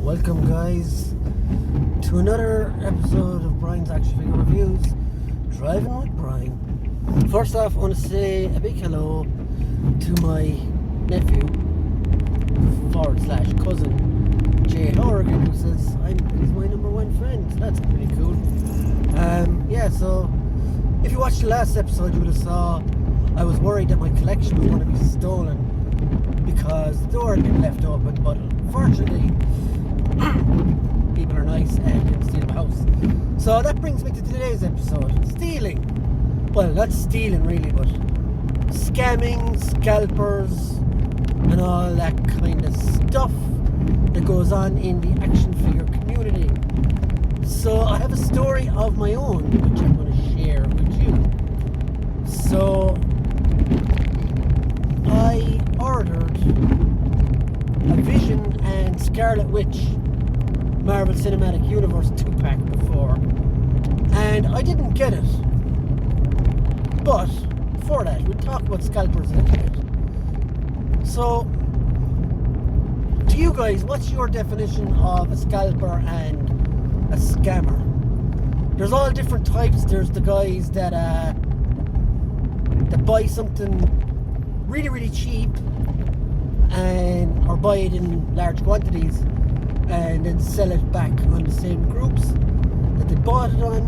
Welcome guys to another episode of Brian's Action Figure Reviews, Driving with Brian. First off, I want to say a big hello to my nephew / cousin Jay Horrigan, who says he's my number one friend. That's pretty cool. So if you watched the last episode, you would have saw I was worried that my collection was going to be stolen because the door had been left open, but fortunately people are nice and didn't steal the house. So that brings me to today's episode. Stealing. Well, not stealing really, but scamming, scalpers, and all that kind of stuff that goes on in the action figure community. So I have a story of my own which I'm going to share with you. So I ordered a Vision and Scarlet Witch Marvel Cinematic Universe 2-pack before, and I didn't get it. But before that, we'll talk about scalpers in a bit. So, to you guys, what's your definition of a scalper and a scammer? There's all different types. There's the guys that buy something really cheap or buy it in large quantities and then sell it back on the same groups that they bought it on,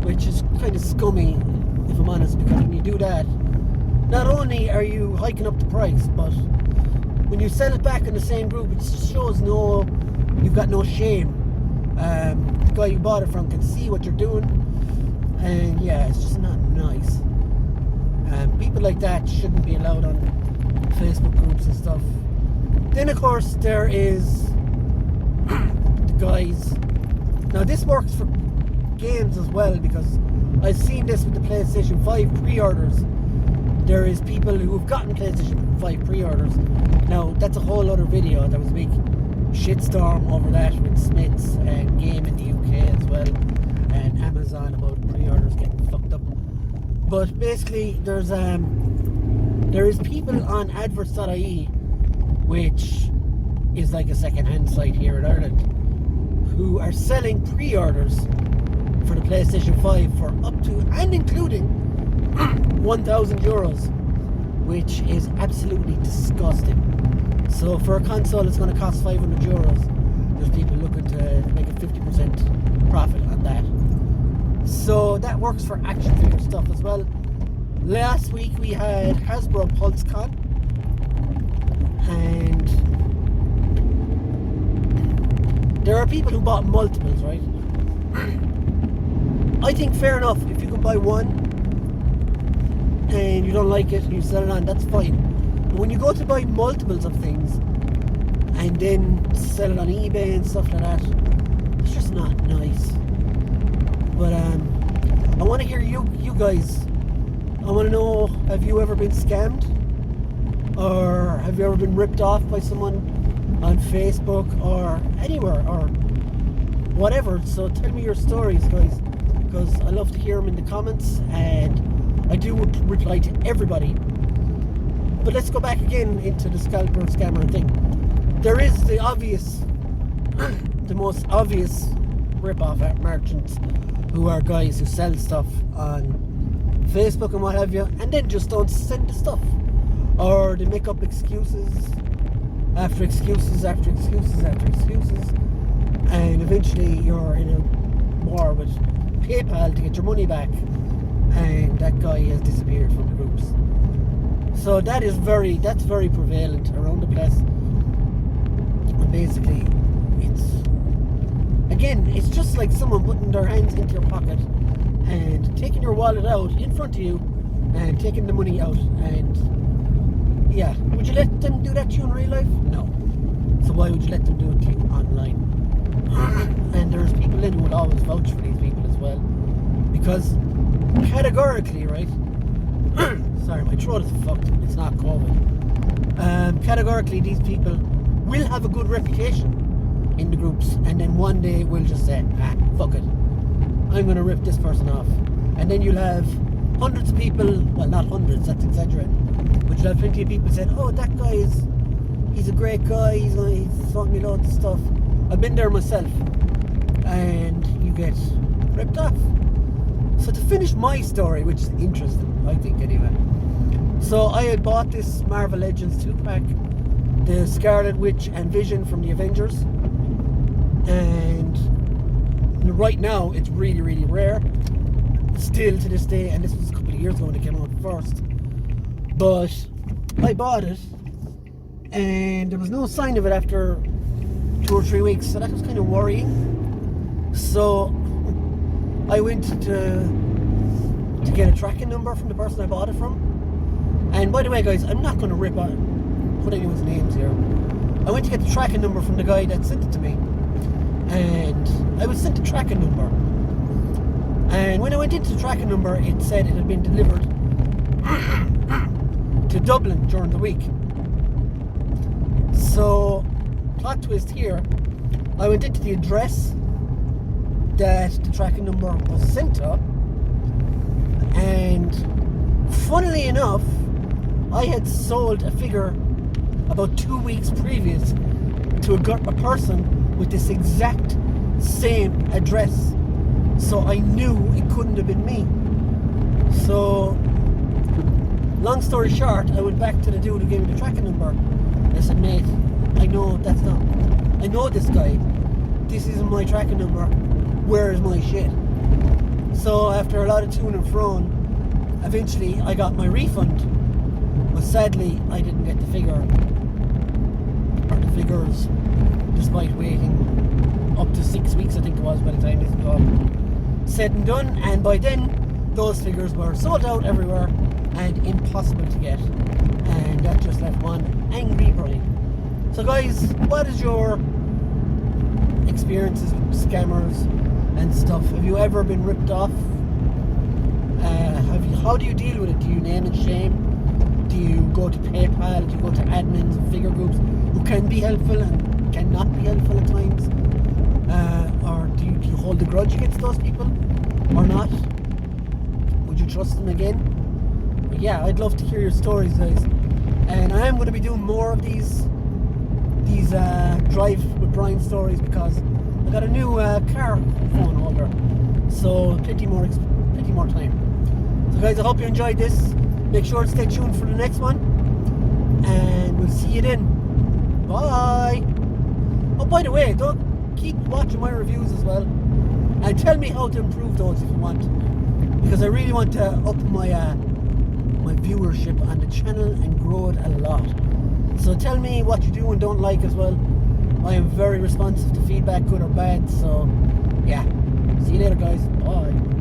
which is kind of scummy, if I'm honest, because when you do that, not only are you hiking up the price, but when you sell it back in the same group, it shows you've got no shame. The guy you bought it from can see what you're doing, and yeah, it's just not nice. People like that shouldn't be allowed on Facebook groups and stuff. Then of course there is the guys. Now this works for games as well, because I've seen this with the PlayStation 5 pre-orders. There is people who have gotten PlayStation 5 pre-orders. Now that's a whole other video. There was a big shitstorm over that with Smiths and Game in the UK as well, and Amazon about pre-orders getting fucked up. But basically there is people on adverts.ie, which is like a second-hand site here in Ireland, who are selling pre-orders for the PlayStation 5 for up to and including 1,000 euros, which is absolutely disgusting. So for a console it's going to cost 500 euros. There's people looking to make a 50% profit on that. So that works for action figure stuff as well. Last week we had Hasbro PulseCon, and there are people who bought multiples, right? I think fair enough, if you can buy one and you don't like it and you sell it on, that's fine. But when you go to buy multiples of things and then sell it on eBay and stuff like that, it's just not nice. But I want to hear you guys. I want to know, have you ever been scammed? Or have you ever been ripped off by someone on Facebook or anywhere or whatever? So tell me your stories, guys, because I love to hear them in the comments, and I do reply to everybody. But let's go back again into the scalper scammer thing. There is the obvious, the most obvious rip-off at merchants, who are guys who sell stuff on Facebook and what have you, and then just don't send the stuff, or they make up excuses after excuses after excuses after excuses, and eventually you're in a war with PayPal to get your money back, and that guy has disappeared from the groups. So that's very prevalent around the place. And basically it's just like someone putting their hands into your pocket and taking your wallet out in front of you and taking the money out. And yeah, would you let them do that to you in real life? No. So why would you let them do it to you online? And there's people in who will always vouch for these people as well, because categorically, right? Sorry, my throat is fucked. It's not COVID. Categorically, these people will have a good reputation in the groups, and then one day we'll just say, fuck it, I'm going to rip this person off. And then you'll have hundreds of people, well, not hundreds, that's exaggerating, but you'll have plenty of people saying, oh, that guy he's a great guy, he's taught me loads of stuff. I've been there myself, and you get ripped off. So to finish my story, which is interesting, I think anyway. So I had bought this Marvel Legends 2-pack, the Scarlet Witch and Vision from the Avengers, and right now it's really, really rare, still to this day, and this was a couple of years ago when it came out first. But I bought it, and there was no sign of it after 2 or 3 weeks, so that was kind of worrying. So I went to get a tracking number from the person I bought it from. And by the way, guys, I'm not going to put anyone's names here. I went to get the tracking number from the guy that sent it to me, and I was sent the tracking number. And when I went into the tracking number, it said it had been delivered to Dublin during the week. So, plot twist here, I went into the address that the tracking number was sent to, and funnily enough, I had sold a figure about 2 weeks previous to a person with this exact same address, so I knew it couldn't have been me. So long story short, I went back to the dude who gave me the tracking number. I said, mate, I know this guy, this isn't my tracking number, where is my shit? So after a lot of to and froing, eventually I got my refund, but sadly I didn't get the figure, or the figures, despite waiting up to 6 weeks, I think it was, by the time this was all said and done. And by then those figures were sold out everywhere and impossible to get, and that just left one angry Brian. So guys, what is your experiences with scammers and stuff? Have you ever been ripped off? How do you deal with it? Do you name and shame? Do you go to PayPal? Do you go to admins and figure groups who can be helpful and cannot be helpful at times? Or do you hold a grudge against those people or not? Would you trust them again? But yeah, I'd love to hear your stories, guys. And I am going to be doing more of these Drive with Brian stories, because I got a new car phone holder, so plenty more time. So guys, I hope you enjoyed this. Make sure to stay tuned for the next one, and we'll see you then. Bye. Oh, by the way, don't keep watching my reviews as well, and tell me how to improve those if you want, because I really want to up my my viewership on the channel and grow it a lot. So tell me what you do and don't like as well. I am very responsive to feedback, good or bad, so